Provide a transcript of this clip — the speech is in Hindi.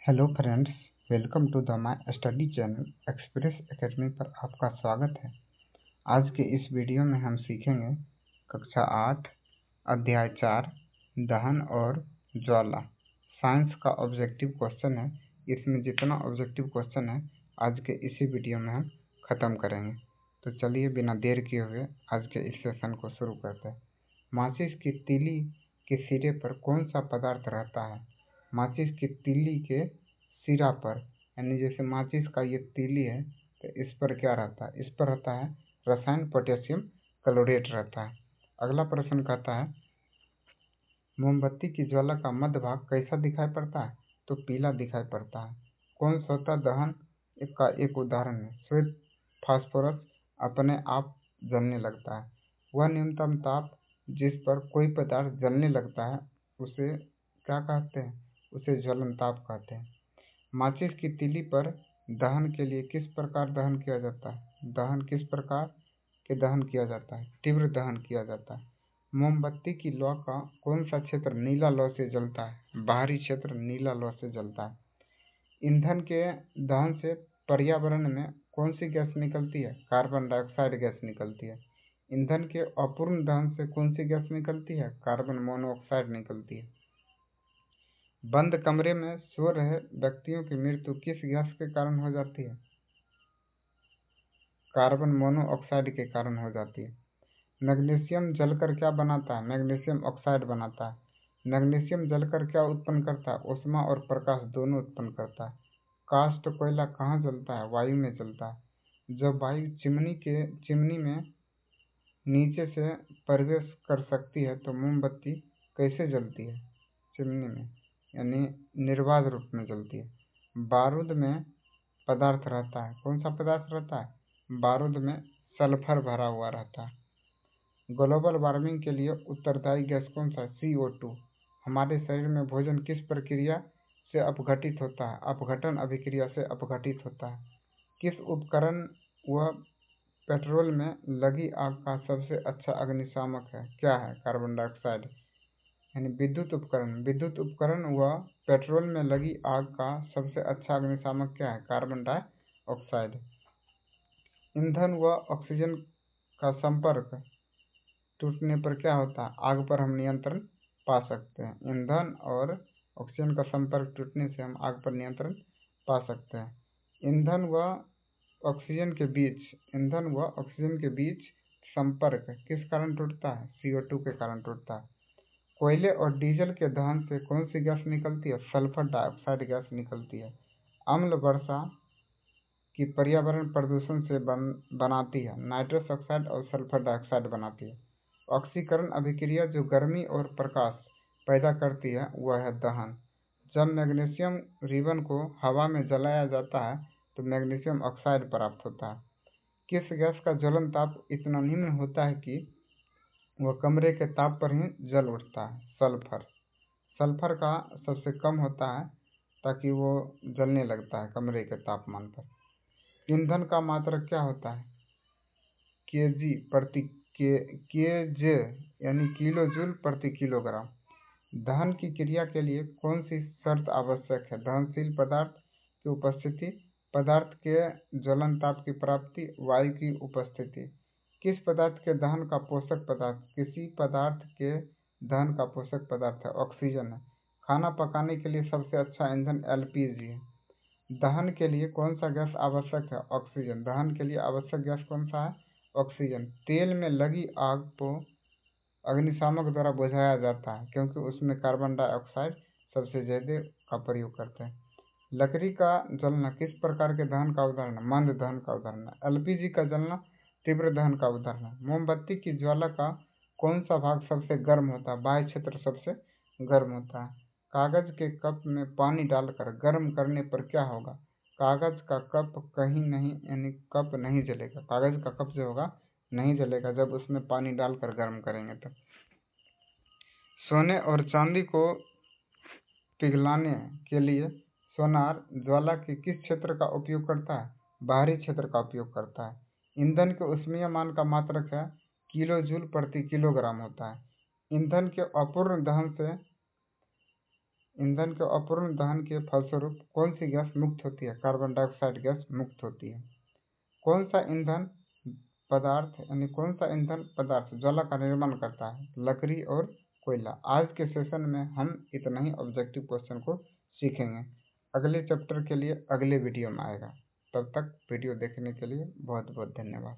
Hello friends, welcome to the my study channel Express Academy पर आपका स्वागत है। आज के इस वीडियो में हम सीखेंगे कक्षा 8 अध्याय 4 दहन और ज्वाला। साइंस का ऑब्जेक्टिव क्वेश्चन है। इसमें जितना ऑब्जेक्टिव क्वेश्चन है आज के इसी वीडियो में हम ख़त्म करेंगे। तो चलिए बिना देर किए हुए आज के इस सेशन को शुरू करते हैं। माचिस की तीली के सिरे पर कौन सा पदार्थ रहता है? माचिस की तीली के सिरा पर, यानी जैसे माचिस का ये तीली है तो इस पर क्या रहता है? इस पर रहता है रसायन पोटेशियम क्लोरेट रहता है। अगला प्रश्न कहता है मोमबत्ती की ज्वाला का मध्य भाग कैसा दिखाई पड़ता है? तो पीला दिखाई पड़ता है। कौन स्वतः दहन का एक उदाहरण है? श्वेत फास्फोरस अपने आप जलने लगता है। वह न्यूनतम ताप जिस पर कोई पदार्थ जलने लगता है उसे क्या कहते हैं? उसे ज्वलन ताप कहते हैं। माचिस की तीली पर दहन के लिए किस प्रकार दहन किया जाता है? दहन किस प्रकार के दहन किया जाता है? तीव्र दहन किया जाता है। मोमबत्ती की लौ का कौन सा क्षेत्र नीला लौ से जलता है? बाहरी क्षेत्र नीला लौ से जलता है। ईंधन के दहन से पर्यावरण में कौन सी गैस निकलती है? कार्बन डाइऑक्साइड गैस निकलती है। ईंधन के अपूर्ण दहन से कौन सी गैस निकलती है? कार्बन मोनोऑक्साइड निकलती है। बंद कमरे में सो रहे व्यक्तियों की मृत्यु किस गैस के कारण हो जाती है? कार्बन मोनोऑक्साइड के कारण हो जाती है। मैग्नीशियम जलकर क्या बनाता है? मैग्नीशियम ऑक्साइड बनाता है। मैग्नीशियम जलकर क्या उत्पन्न करता है? ऊष्मा और प्रकाश दोनों उत्पन्न करता है। कास्ट कोयला कहाँ जलता है? वायु में जलता है। जब वायु चिमनी में नीचे से प्रवेश कर सकती है तो मोमबत्ती कैसे जलती है? चिमनी में, यानी निर्बाध रूप में जलती है। बारूद में पदार्थ रहता है। कौन सा पदार्थ रहता है? बारूद में सल्फर भरा हुआ रहता है। ग्लोबल वार्मिंग के लिए उत्तरदायी गैस कौन सा है? CO2। हमारे शरीर में भोजन किस प्रक्रिया से अपघटित होता है? अपघटन अभिक्रिया से अपघटित होता है। किस उपकरण व पेट्रोल में लगी आग का सबसे अच्छा अग्निशामक है? क्या है? कार्बन डाइऑक्साइड, यानी विद्युत उपकरण व पेट्रोल में लगी आग का सबसे अच्छा अग्निशामक क्या है? Carbon dioxide. ईंधन व ऑक्सीजन का संपर्क टूटने पर क्या होता है? आग पर हम नियंत्रण पा सकते हैं। ईंधन और ऑक्सीजन का संपर्क टूटने से हम आग पर नियंत्रण पा सकते हैं। ईंधन व ऑक्सीजन के बीच संपर्क किस कारण टूटता है? CO2 के कारण टूटता है। कोयले और डीजल के दहन से कौन सी गैस निकलती है? सल्फर डाइऑक्साइड गैस निकलती है। अम्ल वर्षा की पर्यावरण प्रदूषण से बनाती है। नाइट्रस ऑक्साइड और सल्फर डाइऑक्साइड बनाती है। ऑक्सीकरण अभिक्रिया जो गर्मी और प्रकाश पैदा करती है वह है दहन। जब मैग्नीशियम रिबन को हवा में जलाया जाता है तो मैग्नीशियम ऑक्साइड प्राप्त होता है। किस गैस का ज्वलन ताप इतना निम्न होता है कि वह कमरे के ताप पर ही जल उठता है? सल्फर का सबसे कम होता है ताकि वो जलने लगता है कमरे के तापमान पर। ईंधन का मात्रक क्या होता है? केजे यानी किलो जूल प्रति किलोग्राम। दहन की क्रिया के लिए कौन सी शर्त आवश्यक है? दहनशील पदार्थ की उपस्थिति, पदार्थ के ज्वलन ताप की प्राप्ति, वायु की उपस्थिति। किस पदार्थ के दहन का पोषक पदार्थ? किसी पदार्थ के दहन का पोषक पदार्थ है ऑक्सीजन है। खाना पकाने के लिए सबसे अच्छा ईंधन LPG है। दहन के लिए कौन सा गैस आवश्यक है? ऑक्सीजन। दहन के लिए आवश्यक गैस कौन सा है? ऑक्सीजन। तेल में लगी आग को अग्निशामक द्वारा बुझाया जाता है क्योंकि उसमें कार्बन डाइऑक्साइड सबसे ज़्यादा का प्रयोग करते हैं। लकड़ी का जलना किस प्रकार के दहन का उदाहरण है? मंद दहन का उदाहरण है। LPG का जलना तीव्र दहन का उदाहरण है। मोमबत्ती की ज्वाला का कौन सा भाग सबसे गर्म होता है? बाह्य क्षेत्र सबसे गर्म होता है। कागज के कप में पानी डालकर गर्म करने पर क्या होगा? कागज का कप कहीं नहीं, यानी कप नहीं जलेगा। कागज का कप जो होगा नहीं जलेगा जब उसमें पानी डालकर गर्म करेंगे तो। सोने और चांदी को पिघलाने के लिए सोनार ज्वाला के किस क्षेत्र का उपयोग करता है? बाहरी क्षेत्र का उपयोग करता है। ईंधन के ऊष्मीय मान का मात्रक है किलो जूल प्रति किलोग्राम होता है। ईंधन के अपूर्ण दहन से ईंधन के अपूर्ण दहन के फलस्वरूप कौन सी गैस मुक्त होती है? कार्बन डाइऑक्साइड गैस मुक्त होती है। कौन सा ईंधन पदार्थ ज्वाला का निर्माण करता है? लकड़ी और कोयला। आज के सेशन में हम इतना ही ऑब्जेक्टिव क्वेश्चन को सीखेंगे। अगले चैप्टर के लिए अगले वीडियो में आएगा। तब तक वीडियो देखने के लिए बहुत बहुत धन्यवाद।